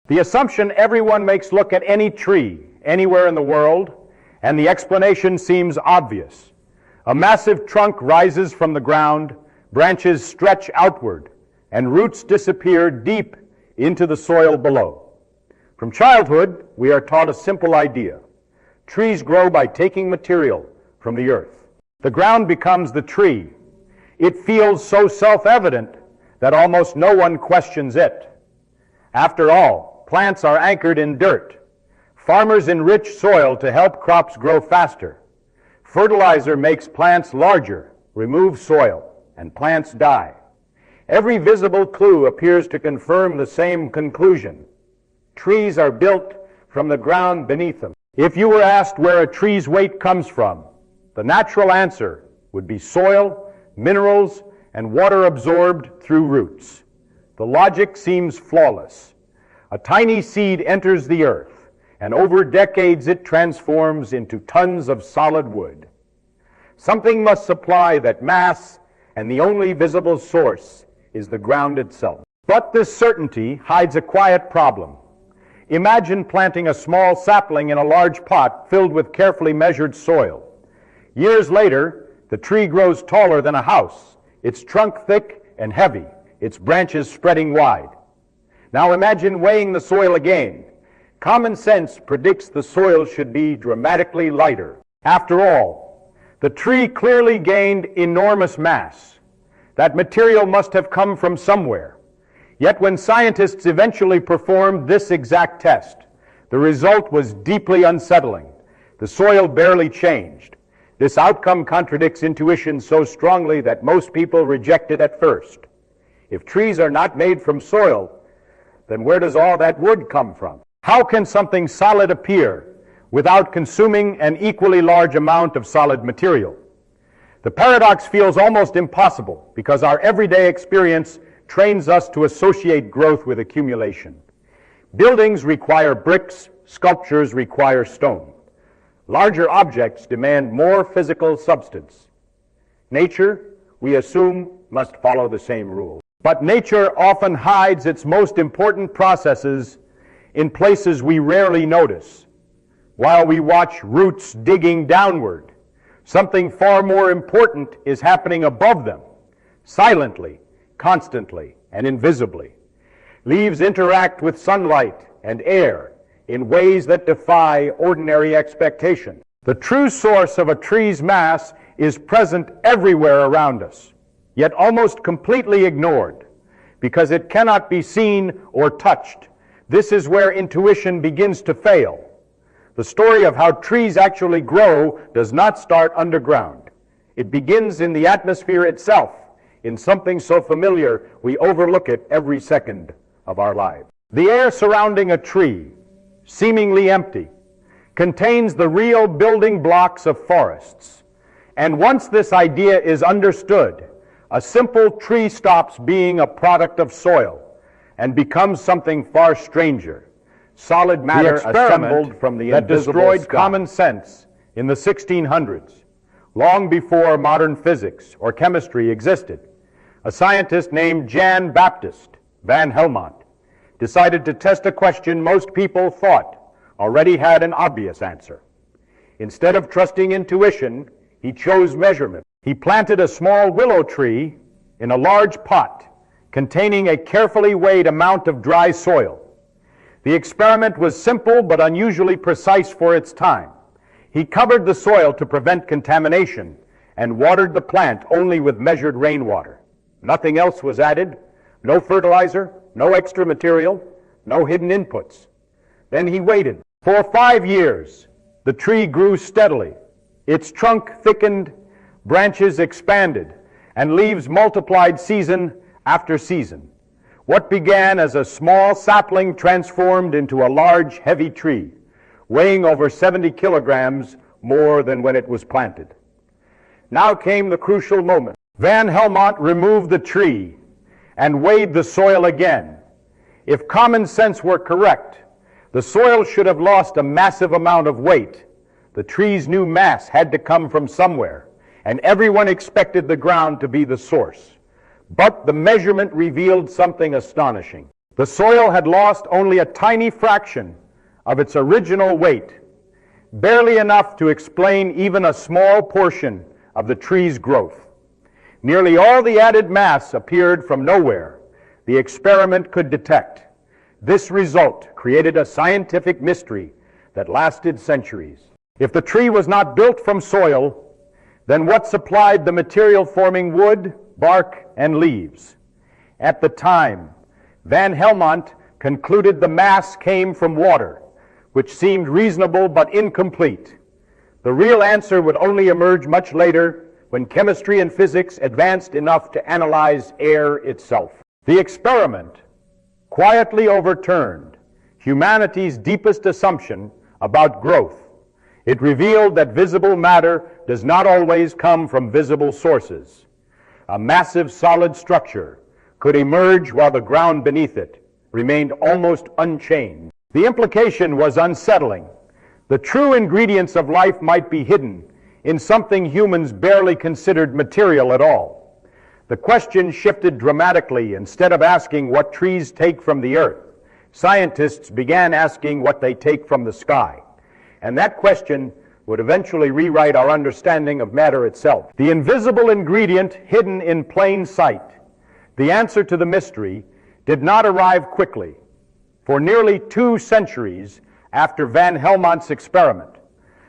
The assumption everyone makes look at any tree, anywhere in the world, and the explanation seems obvious. A massive trunk rises from the ground, branches stretch outward, and roots disappear deep into the soil below. From childhood, we are taught a simple idea. Trees grow by taking material from the earth. The ground becomes the tree. It feels so self-evident that almost no one questions it. After all, plants are anchored in dirt. Farmers enrich soil to help crops grow faster. Fertilizer makes plants larger, removes soil, and plants die. Every visible clue appears to confirm the same conclusion. Trees are built from the ground beneath them. If you were asked where a tree's weight comes from, the natural answer would be soil, minerals, and water absorbed through roots. The logic seems flawless. A tiny seed enters the earth, and over decades it transforms into tons of solid wood. Something must supply that mass, and the only visible source is the ground itself. But this certainty hides a quiet problem. Imagine planting a small sapling in a large pot filled with carefully measured soil. Years later, the tree grows taller than a house, its trunk thick and heavy, its branches spreading wide. Now imagine weighing the soil again. Common sense predicts the soil should be dramatically lighter. After all, the tree clearly gained enormous mass. That material must have come from somewhere. Yet when scientists eventually performed this exact test, the result was deeply unsettling. The soil barely changed. This outcome contradicts intuition so strongly that most people reject it at first. If trees are not made from soil, then where does all that wood come from? How can something solid appear without consuming an equally large amount of solid material? The paradox feels almost impossible because our everyday experience trains us to associate growth with accumulation. Buildings require bricks, sculptures require stone. Larger objects demand more physical substance. Nature, we assume, must follow the same rule. But nature often hides its most important processes in places we rarely notice. While we watch roots digging downward, something far more important is happening above them, silently, constantly, and invisibly. Leaves interact with sunlight and air in ways that defy ordinary expectation. The true source of a tree's mass is present everywhere around us, yet almost completely ignored, because it cannot be seen or touched. This is where intuition begins to fail. The story of how trees actually grow does not start underground. It begins in the atmosphere itself, in something so familiar we overlook it every second of our lives. The air surrounding a tree, seemingly empty, contains the real building blocks of forests. And once this idea is understood, a simple tree stops being a product of soil and becomes something far stranger. Solid matter assembled from the that destroyed sky. Common sense in the 1600s, long before modern physics or chemistry existed. A scientist named Jan Baptist van Helmont decided to test a question most people thought already had an obvious answer. Instead of trusting intuition, he chose measurement. He planted a small willow tree in a large pot containing a carefully weighed amount of dry soil. The experiment was simple but unusually precise for its time. He covered the soil to prevent contamination and watered the plant only with measured rainwater. Nothing else was added, no fertilizer, no extra material, no hidden inputs. Then he waited. For 5 years, the tree grew steadily. Its trunk thickened, branches expanded, and leaves multiplied season after season. What began as a small sapling transformed into a large, heavy tree, weighing over 70 kilograms more than when it was planted. Now came the crucial moment. Van Helmont removed the tree and weighed the soil again. If common sense were correct, the soil should have lost a massive amount of weight. The tree's new mass had to come from somewhere, and everyone expected the ground to be the source. But the measurement revealed something astonishing. The soil had lost only a tiny fraction of its original weight, barely enough to explain even a small portion of the tree's growth. Nearly all the added mass appeared from nowhere the experiment could detect. This result created a scientific mystery that lasted centuries. If the tree was not built from soil, then what supplied the material forming wood, bark, and leaves? At the time, Van Helmont concluded the mass came from water, which seemed reasonable but incomplete. The real answer would only emerge much later when chemistry and physics advanced enough to analyze air itself. The experiment quietly overturned humanity's deepest assumption about growth. It revealed that visible matter does not always come from visible sources. A massive solid structure could emerge while the ground beneath it remained almost unchanged. The implication was unsettling. The true ingredients of life might be hidden in something humans barely considered material at all. The question shifted dramatically. Instead of asking what trees take from the earth, scientists began asking what they take from the sky. And that question would eventually rewrite our understanding of matter itself. The invisible ingredient hidden in plain sight. The answer to the mystery did not arrive quickly. For nearly 2 centuries after Van Helmont's experiment,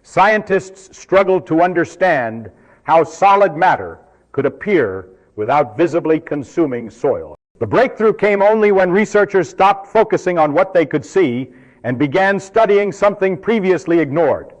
scientists struggled to understand how solid matter could appear without visibly consuming soil. The breakthrough came only when researchers stopped focusing on what they could see and began studying something previously ignored.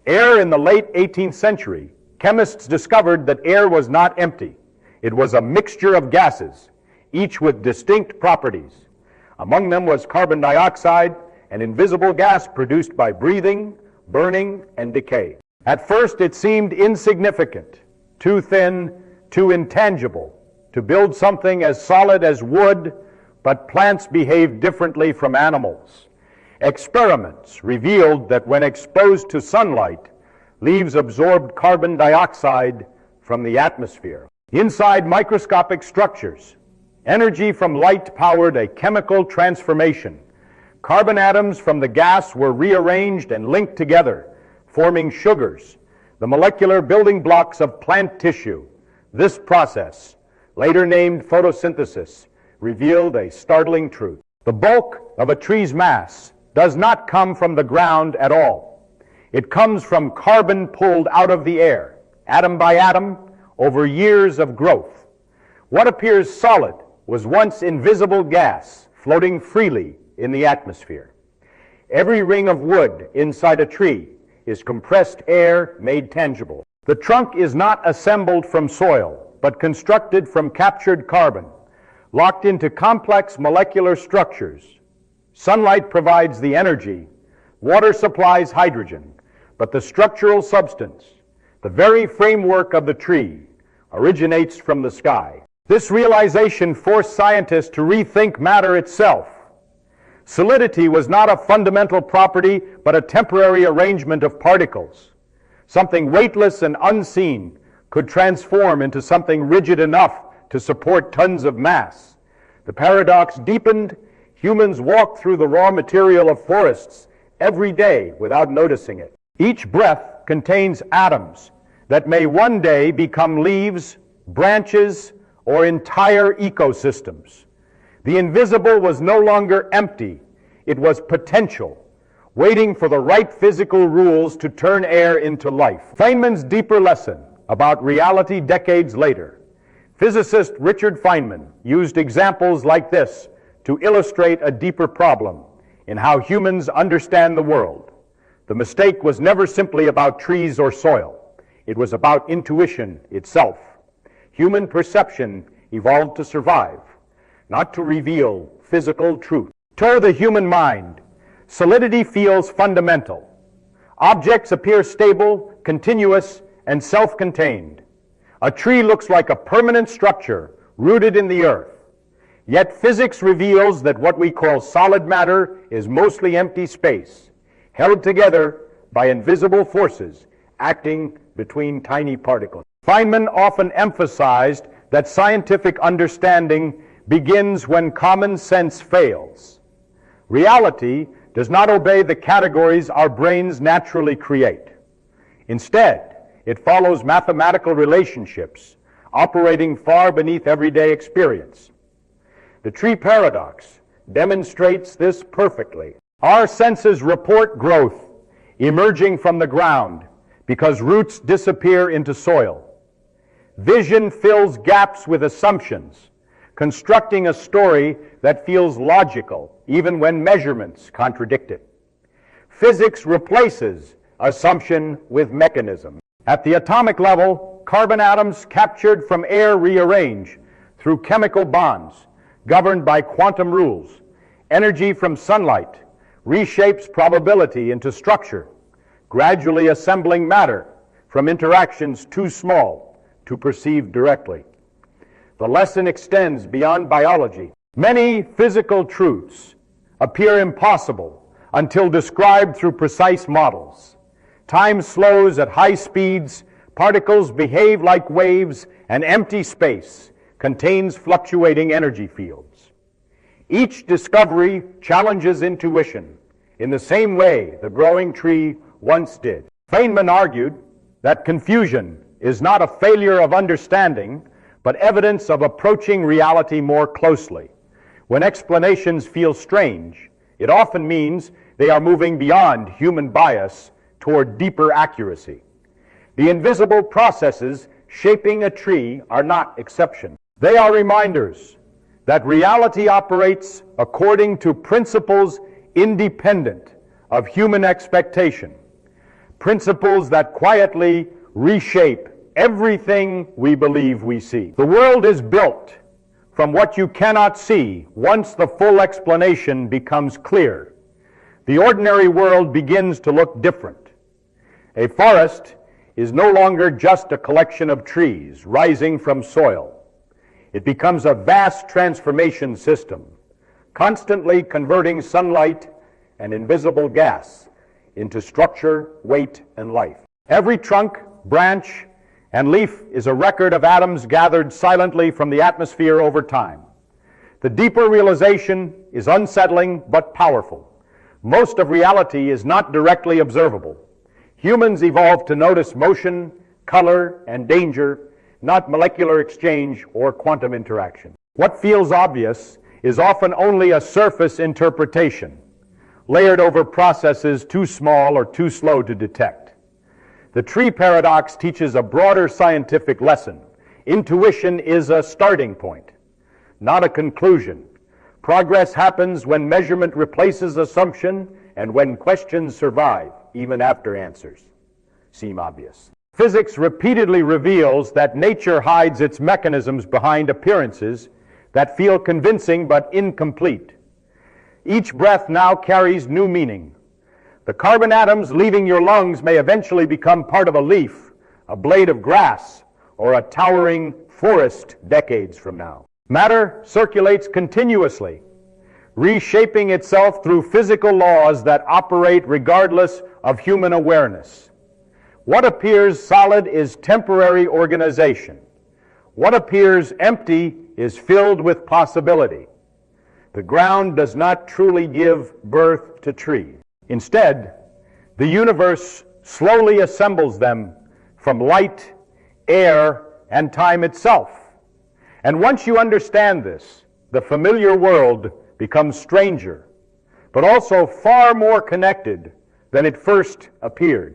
Air in the late 18th century, chemists discovered that air was not empty. It was a mixture of gases, each with distinct properties. Among them was carbon dioxide, an invisible gas produced by breathing, burning, and decay. At first it seemed insignificant, too thin, too intangible to build something as solid as wood, but plants behave differently from animals. Experiments revealed that when exposed to sunlight, leaves absorbed carbon dioxide from the atmosphere. Inside microscopic structures, energy from light powered a chemical transformation. Carbon atoms from the gas were rearranged and linked together, forming sugars, the molecular building blocks of plant tissue. This process, later named photosynthesis, revealed a startling truth. The bulk of a tree's mass does not come from the ground at all. It comes from carbon pulled out of the air, atom by atom, over years of growth. What appears solid was once invisible gas floating freely in the atmosphere. Every ring of wood inside a tree is compressed air made tangible. The trunk is not assembled from soil, but constructed from captured carbon, locked into complex molecular structures. Sunlight provides the energy, water supplies hydrogen, but the structural substance, the very framework of the tree, originates from the sky. This realization forced scientists to rethink matter itself. Solidity was not a fundamental property, but a temporary arrangement of particles. Something weightless and unseen could transform into something rigid enough to support tons of mass. The paradox deepened. Humans walk through the raw material of forests every day without noticing it. Each breath contains atoms that may one day become leaves, branches, or entire ecosystems. The invisible was no longer empty. It was potential, waiting for the right physical rules to turn air into life. Feynman's deeper lesson about reality decades later. Physicist Richard Feynman used examples like this to illustrate a deeper problem in how humans understand the world. The mistake was never simply about trees or soil. It was about intuition itself. Human perception evolved to survive, not to reveal physical truth. To the human mind, solidity feels fundamental. Objects appear stable, continuous, and self-contained. A tree looks like a permanent structure rooted in the earth. Yet physics reveals that what we call solid matter is mostly empty space, held together by invisible forces acting between tiny particles. Feynman often emphasized that scientific understanding begins when common sense fails. Reality does not obey the categories our brains naturally create. Instead, it follows mathematical relationships operating far beneath everyday experience. The tree paradox demonstrates this perfectly. Our senses report growth emerging from the ground because roots disappear into soil. Vision fills gaps with assumptions, constructing a story that feels logical even when measurements contradict it. Physics replaces assumption with mechanism. At the atomic level, carbon atoms captured from air rearrange through chemical bonds governed by quantum rules. Energy from sunlight reshapes probability into structure, gradually assembling matter from interactions too small to perceive directly. The lesson extends beyond biology. Many physical truths appear impossible until described through precise models. Time slows at high speeds, particles behave like waves, and empty space contains fluctuating energy fields. Each discovery challenges intuition in the same way the growing tree once did. Feynman argued that confusion is not a failure of understanding, but evidence of approaching reality more closely. When explanations feel strange, it often means they are moving beyond human bias toward deeper accuracy. The invisible processes shaping a tree are not exceptions. They are reminders that reality operates according to principles independent of human expectation, principles that quietly reshape everything we believe we see. The world is built from what you cannot see once the full explanation becomes clear. The ordinary world begins to look different. A forest is no longer just a collection of trees rising from soil. It becomes a vast transformation system, constantly converting sunlight and invisible gas into structure, weight, and life. Every trunk, branch, and leaf is a record of atoms gathered silently from the atmosphere over time. The deeper realization is unsettling but powerful. Most of reality is not directly observable. Humans evolved to notice motion, color, and danger, not molecular exchange or quantum interaction. What feels obvious is often only a surface interpretation, layered over processes too small or too slow to detect. The tree paradox teaches a broader scientific lesson. Intuition is a starting point, not a conclusion. Progress happens when measurement replaces assumption and when questions survive, even after answers seem obvious. Physics repeatedly reveals that nature hides its mechanisms behind appearances that feel convincing but incomplete. Each breath now carries new meaning. The carbon atoms leaving your lungs may eventually become part of a leaf, a blade of grass, or a towering forest decades from now. Matter circulates continuously, reshaping itself through physical laws that operate regardless of human awareness. What appears solid is temporary organization. What appears empty is filled with possibility. The ground does not truly give birth to trees. Instead, the universe slowly assembles them from light, air, and time itself. And once you understand this, the familiar world becomes stranger, but also far more connected than it first appeared.